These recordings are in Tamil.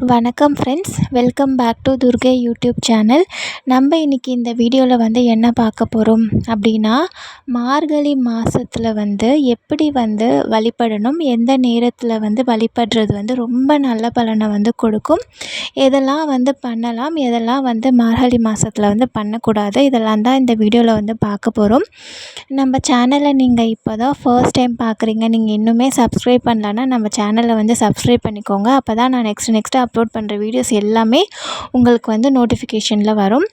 வணக்கம் friends, welcome back to Durgai YouTube channel. நம்ம இன்றைக்கி இந்த வீடியோவில் என்ன பார்க்க போகிறோம் அப்படின்னா, மார்கழி மாதத்தில் எப்படி வழிபடணும், எந்த நேரத்தில் வழிபடுறது ரொம்ப நல்ல பலனை கொடுக்கும், எதெல்லாம் பண்ணலாம், எதெல்லாம் மார்கழி மாதத்தில் பண்ணக்கூடாது, இதெல்லாம் தான் இந்த வீடியோவில் பார்க்க போகிறோம். நம்ம சேனலை நீங்கள் இப்போ தான் ஃபர்ஸ்ட் டைம் பார்க்குறீங்க, நீங்கள் இன்னுமே சப்ஸ்கிரைப் பண்ணலன்னா நம்ம சேனலை சப்ஸ்கிரைப் பண்ணிக்கோங்க. அப்போ தான் நான் நெக்ஸ்ட்டு அப்லோட் பண்ணுற வீடியோஸ் எல்லாமே உங்களுக்கு நோட்டிஃபிகேஷனில் வரும்.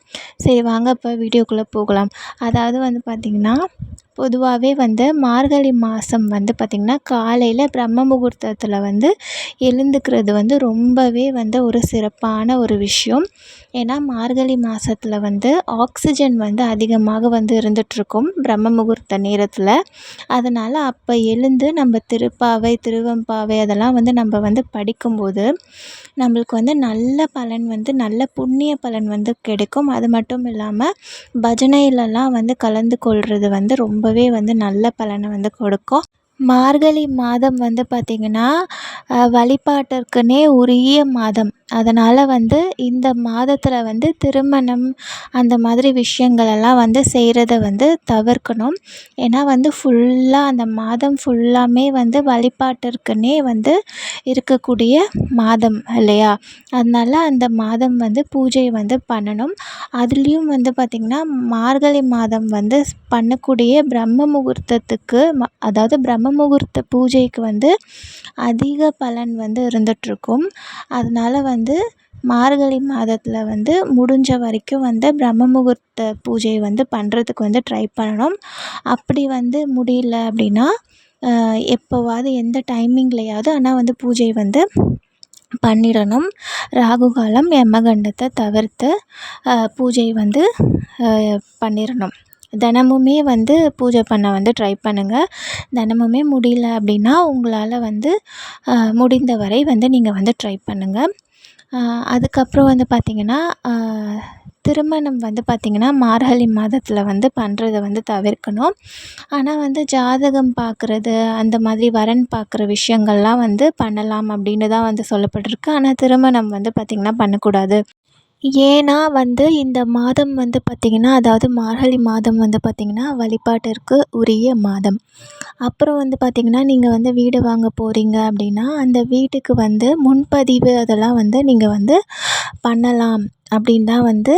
சரி, வாங்க இப்போ வீடியோக்குள்ளே போகலாம். அதாவது பார்த்திங்கன்னா, பொதுவாகவே மார்கழி மாதம் பார்த்திங்கன்னா காலையில் பிரம்ம முகூர்த்தத்தில் எழுந்துக்கிறது ரொம்பவே ஒரு சிறப்பான ஒரு விஷயம். ஏன்னா மார்கழி மாதத்தில் ஆக்சிஜன் அதிகமாக இருந்துகிட்ருக்கும் பிரம்ம முகூர்த்த நேரத்தில். அதனால் அப்போ எழுந்து நம்ம திருப்பாவை, திருவெம்பாவை அதெல்லாம் நம்ம படிக்கும்போது நம்மளுக்கு நல்ல பலன் நல்ல புண்ணிய பலன் கிடைக்கும். அது மட்டும் இல்லாமல் பஜனையிலலாம் கலந்து கொள்வது ரொம்பவே நல்ல பலனை கொடுக்கும். மார்கழி மாதம் பார்த்திங்கன்னா வழிபாட்டிற்குனே உரிய மாதம். அதனால் இந்த மாதத்தில் திருமணம் அந்த மாதிரி விஷயங்களெல்லாம் செய்கிறத தவிர்க்கணும். ஏன்னா ஃபுல்லாக அந்த மாதம் ஃபுல்லாமே வழிபாட்டிற்குனே இருக்கக்கூடிய மாதம் இல்லையா? அதனால் அந்த மாதம் பூஜை பண்ணணும். அதுலேயும் பார்த்திங்கன்னா மார்கழி மாதம் பண்ணக்கூடிய பிரம்ம முகூர்த்தத்துக்கு அதாவது பிரம்ம முகூர்த்த பூஜைக்கு அதிக பலன் இருந்துகிட்ருக்கும். அதனால் மார்கழி மாதத்தில் முடிஞ்ச வரைக்கும் பிரம்ம முகூர்த்த பூஜை பண்ணுறதுக்கு ட்ரை பண்ணணும். அப்படி முடியல அப்படின்னா எப்போவாவது எந்த டைமிங்லையாவது ஆனால் பூஜை பண்ணிடணும். ராகு காலம், யமகண்டத்தை தவிர்த்து பூஜை பண்ணிடணும். தினமுமே பூஜை பண்ண ட்ரை பண்ணுங்கள். தினமுமே முடியல அப்படின்னா உங்களால் முடிந்த வரை நீங்கள் ட்ரை பண்ணுங்கள். அதுக்கப்புறம் பார்த்திங்கன்னா திருமணம் பார்த்திங்கன்னா மார்கழி மாதத்தில் பண்ணுறத தவிர்க்கணும். ஆனால் ஜாதகம் பார்க்குறது அந்த மாதிரி வரன் பார்க்குற விஷயங்கள்லாம் பண்ணலாம் அப்படின்னு தான் சொல்லப்பட்டிருக்கு. ஆனால் திருமணம் பார்த்திங்கன்னா பண்ணக்கூடாது. ஏன்னா இந்த மாதம் பார்த்திங்கன்னா அதாவது மார்கழி மாதம் பார்த்திங்கன்னா வழிபாட்டிற்கு உரிய மாதம். அப்புறம் பார்த்திங்கன்னா நீங்கள் வீடு வாங்க போகிறீங்க அப்படின்னா அந்த வீட்டுக்கு முன்பதிவு அதெல்லாம் நீங்கள் பண்ணலாம் அப்படின்னு தான்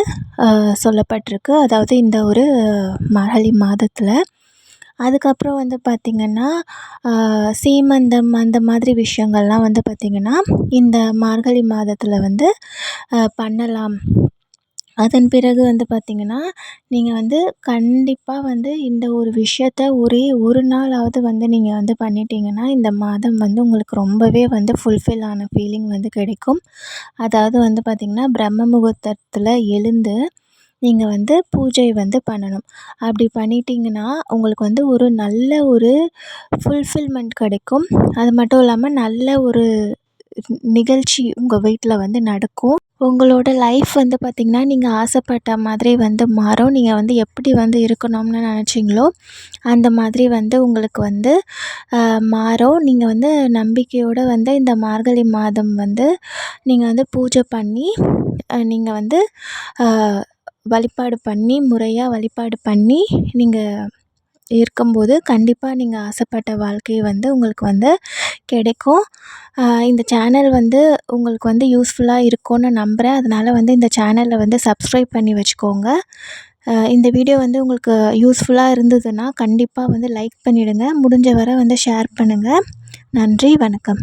சொல்லப்பட்டிருக்கு. அதாவது இந்த ஒரு மார்கழி மாதத்தில். அதுக்கப்புறம் பார்த்திங்கன்னா சீமந்தம் அந்த மாதிரி விஷயங்கள்லாம் பார்த்திங்கன்னா இந்த மார்கழி மாதத்தில் பண்ணலாம். அதன் பிறகு பார்த்திங்கன்னா நீங்கள் கண்டிப்பாக இந்த ஒரு விஷயத்த ஒரே ஒரு நாளாவது நீங்கள் பண்ணிட்டீங்கன்னா இந்த மாதம் உங்களுக்கு ரொம்பவே ஃபுல்ஃபில் ஆன ஃபீலிங் கிடைக்கும். அதாவது பார்த்திங்கன்னா பிரம்ம முகூர்த்தத்தில் எழுந்து நீங்கள் பூஜை பண்ணணும். அப்படி பண்ணிட்டீங்கன்னா உங்களுக்கு ஒரு நல்ல ஒரு ஃபுல்ஃபில்மெண்ட் கிடைக்கும். அது மட்டும் இல்லாமல் நல்ல ஒரு நிகழ்ச்சி உங்கள் வீட்டில் நடக்கும். உங்களோட லைஃப் பார்த்திங்கன்னா நீங்கள் ஆசைப்பட்ட மாதிரி மாறும். நீங்கள் எப்படி இருக்கணும்னு நினச்சிங்களோ அந்த மாதிரி உங்களுக்கு மாறும். நீங்கள் நம்பிக்கையோடு இந்த மார்கழி மாதம் நீங்கள் பூஜை பண்ணி நீங்கள் வழிபாடு பண்ணி முறையாக வழிபாடு பண்ணி நீங்கள் இருக்கும்போது கண்டிப்பாக நீங்கள் ஆசைப்பட்ட வாழ்க்கை உங்களுக்கு கிடைக்கும். இந்த சேனல் உங்களுக்கு யூஸ்ஃபுல்லாக இருக்கும்னு நம்புகிறேன். அதனால் இந்த சேனலை சப்ஸ்கிரைப் பண்ணி வச்சுக்கோங்க. இந்த வீடியோ உங்களுக்கு யூஸ்ஃபுல்லாக இருந்ததுன்னா கண்டிப்பாக லைக் பண்ணிவிடுங்க. முடிஞ்ச வரை ஷேர் பண்ணுங்கள். நன்றி, வணக்கம்.